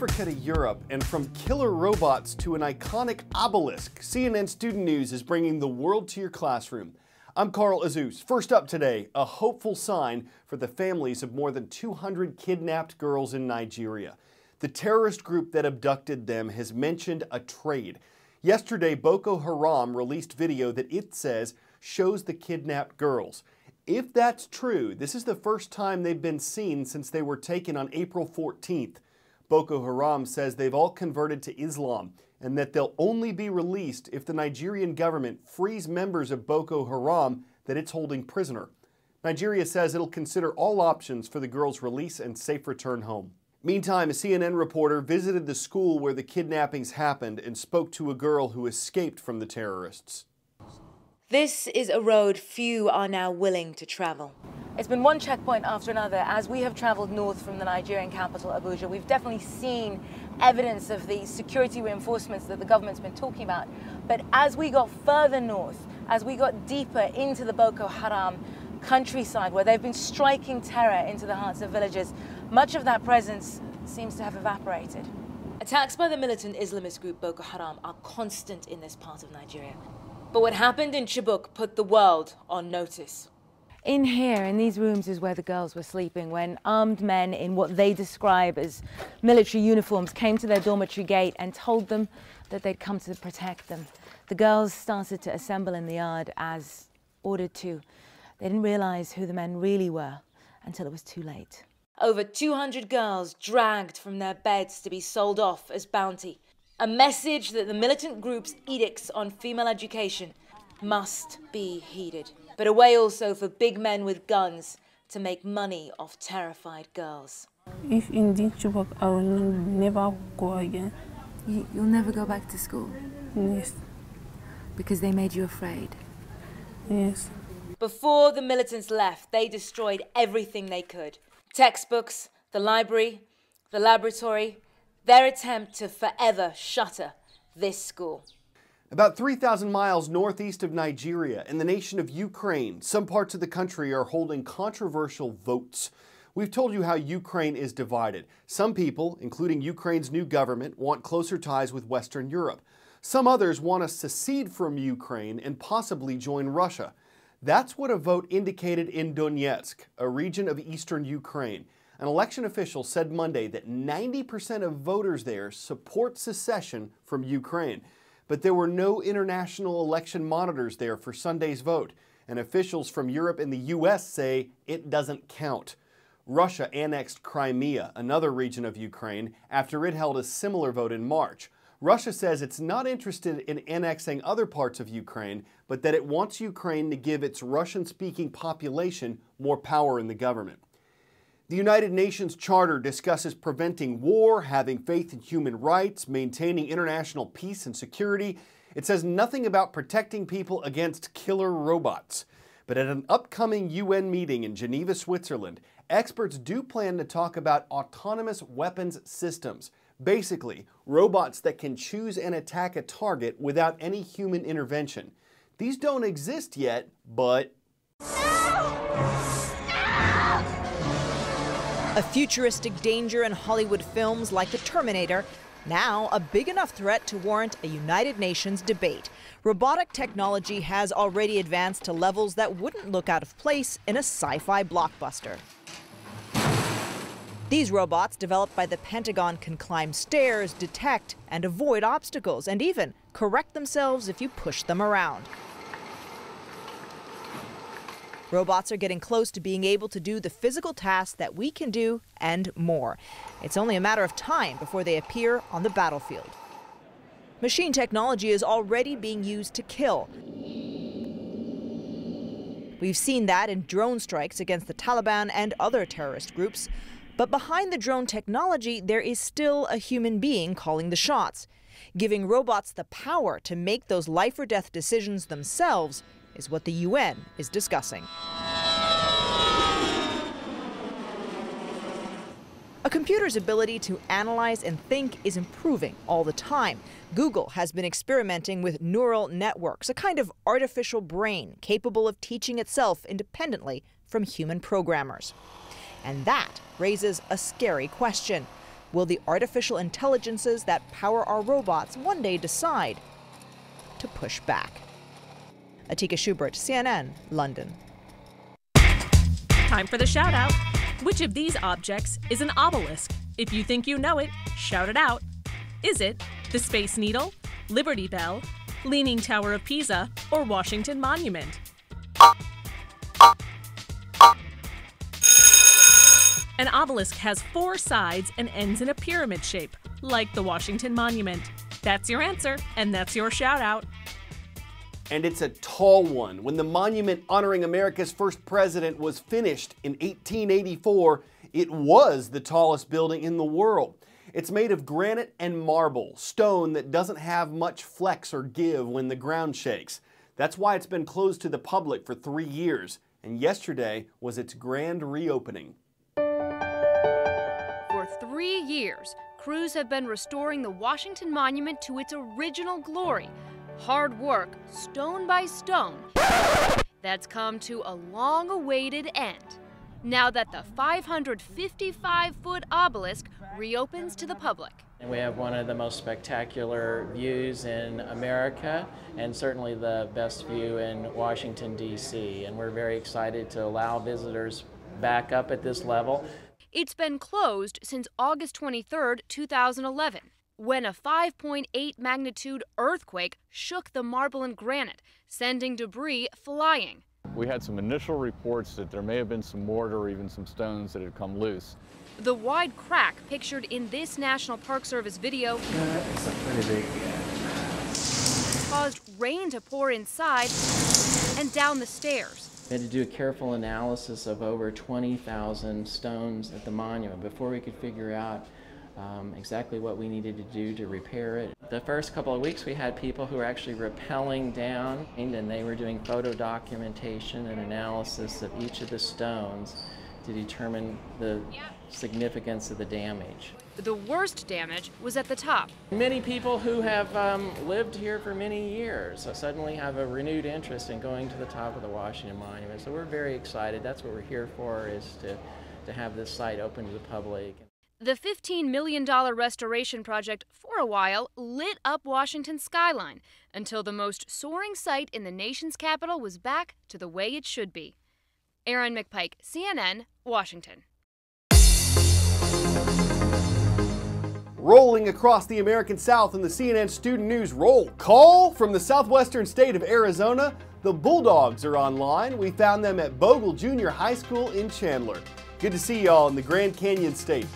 Africa to Europe, and from killer robots to an iconic obelisk, CNN Student News is bringing the world to your classroom. I'm Carl Azus. First up today, a hopeful sign for the families of more than 200 kidnapped girls in Nigeria. The terrorist group that abducted them has mentioned a trade. Yesterday, Boko Haram released video that it says shows the kidnapped girls. If that's true, this is the first time they've been seen since they were taken on April 14th. Boko Haram says they've all converted to Islam and that they'll only be released if the Nigerian government frees members of Boko Haram that it's holding prisoner. Nigeria says it'll consider all options for the girls' release and safe return home. Meantime, a CNN reporter visited the school where the kidnappings happened and spoke to a girl who escaped from the terrorists. This is a road few are now willing to travel. It's been one checkpoint after another. As we have traveled north from the Nigerian capital, Abuja, we've definitely seen evidence of the security reinforcements that the government's been talking about. But as we got further north, as we got deeper into the Boko Haram countryside, where they've been striking terror into the hearts of villages, much of that presence seems to have evaporated. Attacks by the militant Islamist group Boko Haram are constant in this part of Nigeria. But what happened in Chibok put the world on notice. In here, in these rooms, is where the girls were sleeping when armed men in what they describe as military uniforms came to their dormitory gate and told them that they'd come to protect them. The girls started to assemble in the yard as ordered to. They didn't realize who the men really were until it was too late. Over 200 girls dragged from their beds to be sold off as bounty. A message that the militant group's edicts on female education must be heeded. But a way also for big men with guns to make money off terrified girls. If indeed Chibok, I will never go again. You'll never go back to school? Yes. Because they made you afraid? Yes. Before the militants left, they destroyed everything they could. Textbooks, the library, the laboratory, their attempt to forever shutter this school. About 3,000 miles northeast of Nigeria, in the nation of Ukraine, some parts of the country are holding controversial votes. We've told you how Ukraine is divided. Some people, including Ukraine's new government, want closer ties with Western Europe. Some others want to secede from Ukraine and possibly join Russia. That's what a vote indicated in Donetsk, a region of eastern Ukraine. An election official said Monday that 90% of voters there support secession from Ukraine. But there were no international election monitors there for Sunday's vote, and officials from Europe and the U.S. say it doesn't count. Russia annexed Crimea, another region of Ukraine, after it held a similar vote in March. Russia says it's not interested in annexing other parts of Ukraine, but that it wants Ukraine to give its Russian-speaking population more power in the government. The United Nations Charter discusses preventing war, having faith in human rights, maintaining international peace and security. It says nothing about protecting people against killer robots. But at an upcoming UN meeting in Geneva, Switzerland, experts do plan to talk about autonomous weapons systems. Basically, robots that can choose and attack a target without any human intervention. These don't exist yet, but... A futuristic danger in Hollywood films like The Terminator, now a big enough threat to warrant a United Nations debate. Robotic technology has already advanced to levels that wouldn't look out of place in a sci-fi blockbuster. These robots, developed by the Pentagon, can climb stairs, detect and avoid obstacles, and even correct themselves if you push them around. Robots are getting close to being able to do the physical tasks that we can do and more. It's only a matter of time before they appear on the battlefield. Machine technology is already being used to kill. We've seen that in drone strikes against the Taliban and other terrorist groups. But behind the drone technology, there is still a human being calling the shots. Giving robots the power to make those life or death decisions themselves is what the UN is discussing. A computer's ability to analyze and think is improving all the time. Google has been experimenting with neural networks, a kind of artificial brain capable of teaching itself independently from human programmers. And that raises a scary question. Will the artificial intelligences that power our robots one day decide to push back? Atika Schubert, CNN, London. Time for the shout out. Which of these objects is an obelisk? If you think you know it, shout it out. Is it the Space Needle, Liberty Bell, Leaning Tower of Pisa, or Washington Monument? An obelisk has 4 sides and ends in a pyramid shape, like the Washington Monument. That's your answer, and that's your shout out. And it's a tall one. When the monument honoring America's first president was finished in 1884, it was the tallest building in the world. It's made of granite and marble, stone that doesn't have much flex or give when the ground shakes. That's why it's been closed to the public for 3 years, and yesterday was its grand reopening. For 3 years, crews have been restoring the Washington Monument to its original glory. Hard work, stone by stone, that's come to a long-awaited end. Now that the 555-foot obelisk reopens to the public. And we have one of the most spectacular views in America, and certainly the best view in Washington, D.C. And we're very excited to allow visitors back up at this level. It's been closed since August 23, 2011, when a 5.8 magnitude earthquake shook the marble and granite, sending debris flying. We had some initial reports that there may have been some mortar or even some stones that had come loose. The wide crack pictured in this National Park Service video caused rain to pour inside and down the stairs. We had to do a careful analysis of over 20,000 stones at the monument before we could figure out exactly what we needed to do to repair it. The first couple of weeks we had people who were actually rappelling down, and they were doing photo documentation and analysis of each of the stones to determine the significance of the damage. The worst damage was at the top. Many people who have lived here for many years suddenly have a renewed interest in going to the top of the Washington Monument. So we're very excited. That's what we're here for, is to have this site open to the public. The $15 million restoration project, for a while, lit up Washington's skyline until the most soaring sight in the nation's capital was back to the way it should be. Erin McPike, CNN, Washington. Rolling across the American South in the CNN Student News roll call from the southwestern state of Arizona, the Bulldogs are online. We found them at Bogle Junior High School in Chandler. Good to see y'all in the Grand Canyon State.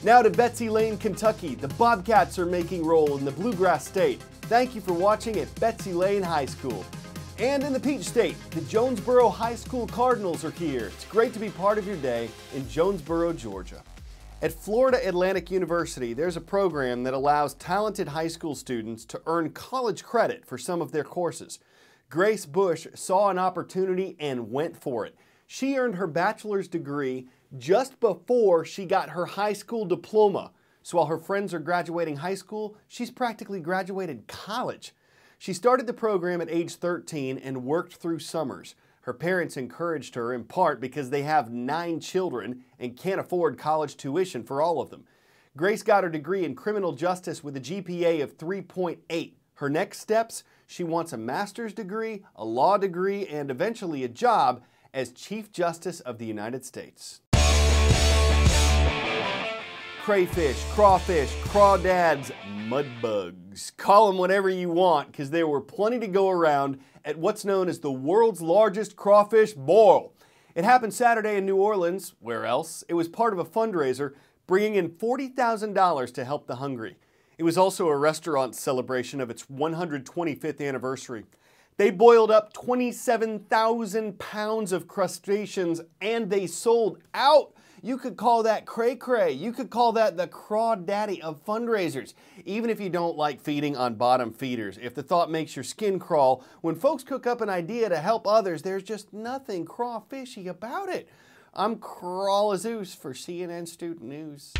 Now to Betsy Lane, Kentucky. The Bobcats are making roll in the Bluegrass State. Thank you for watching at Betsy Lane High School. And in the Peach State, the Jonesboro High School Cardinals are here. It's great to be part of your day in Jonesboro, Georgia. At Florida Atlantic University, there's a program that allows talented high school students to earn college credit for some of their courses. Grace Bush saw an opportunity and went for it. She earned her bachelor's degree just before she got her high school diploma. So while her friends are graduating high school, she's practically graduated college. She started the program at age 13 and worked through summers. Her parents encouraged her in part because they have 9 children and can't afford college tuition for all of them. Grace got her degree in criminal justice with a GPA of 3.8. Her next steps, she wants a master's degree, a law degree, and eventually a job as Chief Justice of the United States. Crayfish, crawfish, crawdads, mudbugs. Call them whatever you want, because there were plenty to go around at what's known as the world's largest crawfish boil. It happened Saturday in New Orleans. Where else? It was part of a fundraiser bringing in $40,000 to help the hungry. It was also a restaurant celebration of its 125th anniversary. They boiled up 27,000 pounds of crustaceans and they sold out. You could call that cray-cray. You could call that the crawdaddy of fundraisers, even if you don't like feeding on bottom feeders. If the thought makes your skin crawl, when folks cook up an idea to help others, there's just nothing crawfishy about it. I'm Crawlazeus for CNN Student News.